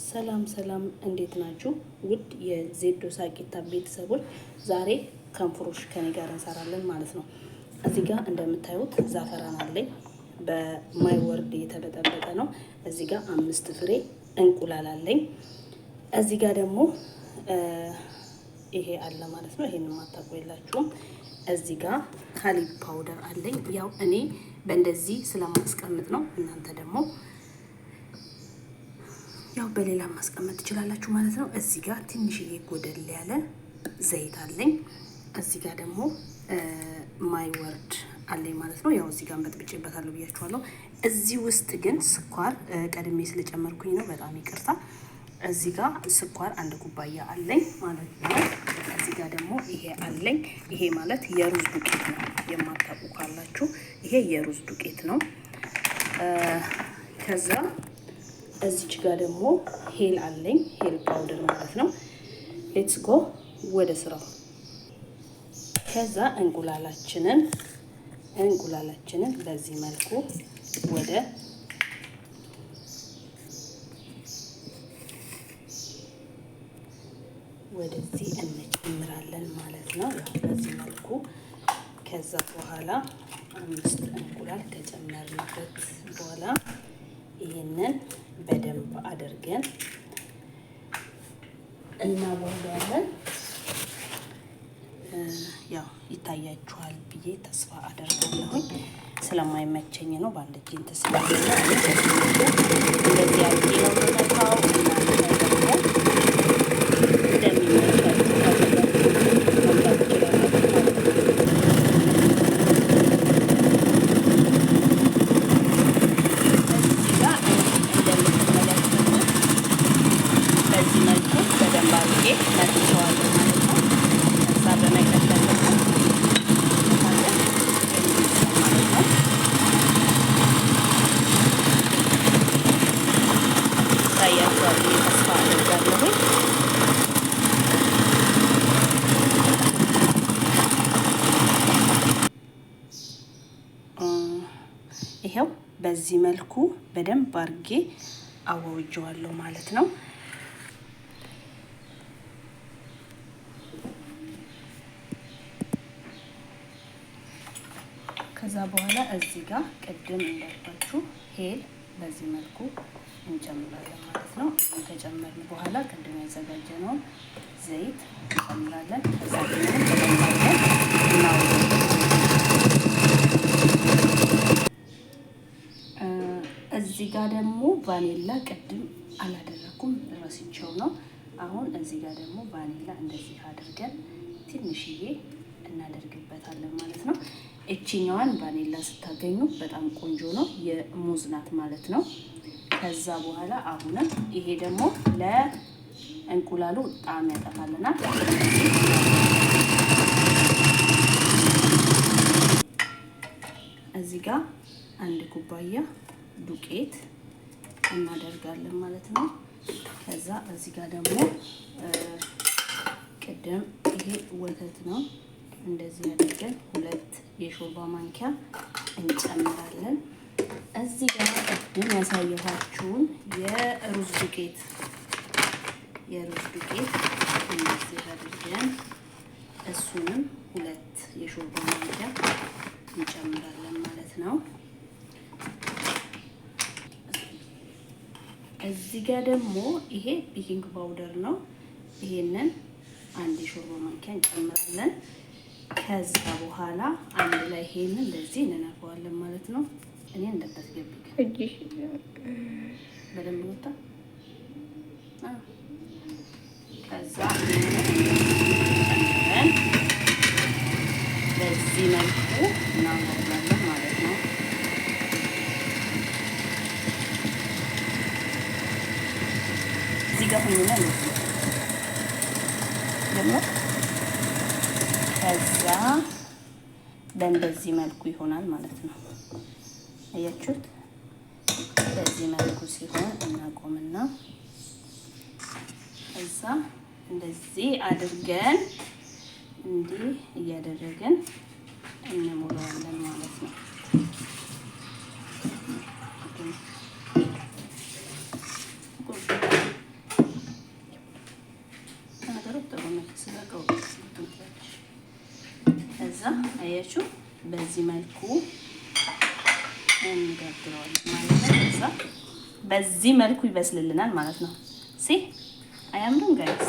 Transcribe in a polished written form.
ሰላም ሰላም እንዴት ናችሁ? ውድ የዜዶ ሳቂታ ቤተሰቦች ዛሬ ከንፍሮሽ ከኔ ጋር እንሰራለን ማለት ነው። እዚህ ጋር እንደምታዩት ዛፈራን አለኝ በማይወርድ የተበጠበጠ ነው። እዚህ ጋር 5 ፍሬ እንቁላል አለኝ። እዚህ ጋር ደግሞ ይሄ አለ ማለት ነው። ይሄን ማታቆይላችሁም። እዚህ ጋር ካሊብ ፓውደር አለኝ። ያው እኔ በእንደዚህ ስለማስቀምጥ ነው። እናንተ ደግሞ ያው በሌላ ማስቀመጥ ትችላላችሁ ማለት ነው። እዚህ ጋር ትንሽዬ ጎደል ያለ ዘይት አለኝ። እዚህ ጋር ደግሞ ማይወርድ አለኝ ማለት ነው። ያው እዚህ ጋር በጥብጬበታለሁ ብያችኋለሁ። እዚህ ውስጥ ግን ስኳር ቀድሜ ስለጨመርኩኝ ነው፣ በጣም ይቅርታ። እዚህ ጋር ስኳር 1 ኩባያ አለኝ ማለት ነው። እዚህ ጋር ደግሞ ይሄ አለኝ። ይሄ ማለት የሩዝ ዱቄት ነው። የማታውቁ ካላችሁ ይሄ የሩዝ ዱቄት ነው። ከዛ እዚች ጋር ደግሞ ሄል አለኝ፣ ሄል ፓውደር ማለት ነው። ሌትስ ጎ ወደ ስራው። ከዛ እንቁላላችንን በዚህ መልኩ ወደዚህ እንጨምራለን ማለት ነው። በዚህ መልኩ ከዛ በኋላ 5 እንቁላል ከጨመርንበት በኋላ ይሄንን በደንብ አድርገን እናወርዳለን። ያው ይታያችኋል ብዬ ተስፋ አደርጋለሁ። ስለማይመቸኝ ነው ባንድ እጄ ተስፋለኝ እንደዚህ አድርጌ ነው የምነካው። ይሄው በዚህ መልኩ በደንብ አድርጌ አዋውጀዋለሁ ማለት ነው። ከዛ በኋላ እዚህ ጋር ቅድም እንዳልኳችሁ ሄል በዚህ መልኩ እንጨምራለን ማለት ነው። ከጨመርን በኋላ ቅድም ያዘጋጀነውን ዘይት እንጨምራለን። ከዛ እዚህ ጋር ደግሞ ቫኒላ ቅድም አላደረኩም ረስቼው ነው። አሁን እዚህ ጋር ደግሞ ቫኒላ እንደዚህ አድርገን ትንሽዬ እናደርግበታለን ማለት ነው። እቺኛዋን ቫኒላ ስታገኙ በጣም ቆንጆ ነው፣ የሙዝ ናት ማለት ነው። ከዛ በኋላ አሁንም ይሄ ደግሞ ለእንቁላሉ ጣዕም ያጠፋልናል። እዚህ ጋር 1 ኩባያ ዱቄት እናደርጋለን ማለት ነው። ከዛ እዚህ ጋር ደግሞ ቅድም ይሄ ወተት ነው፣ እንደዚህ አድርገን 2 የሾርባ ማንኪያ እንጨምራለን። እዚህ ጋር ቅድም ያሳየኋችሁን የሩዝ ዱቄት እንደዚህ አድርገን እሱንም 2 የሾርባ ማንኪያ እንጨምራለን ማለት ነው። እዚህ ጋር ደግሞ ይሄ ቤኪንግ ፓውደር ነው። ይሄንን 1 የሾርባ ማንኪያ እንጨምራለን። ከዛ በኋላ አንድ ላይ ይሄንን እንደዚህ እንነፋዋለን ማለት ነው። እኔ እንደተስገብክ እጂ በደንብ ወጣ። ከዛ በዚህ መልኩ እናወራለን ማለት ነው። እዚህ ጋር ሆኖ ነው ደግሞ ከዛ በእንደዚህ መልኩ ይሆናል ማለት ነው። አያችሁት? በዚህ መልኩ ሲሆን እናቆምና እዛ እንደዚህ አድርገን እንዲህ እያደረግን እንሞላዋለን ማለት ነው። ከዛ አያችሁ በዚህ መልኩ እንጋግረዋለን ማለት ነው። ከዛ በዚህ መልኩ ይበስልልናል ማለት ነው። ሲ አያምሩም ጋይስ?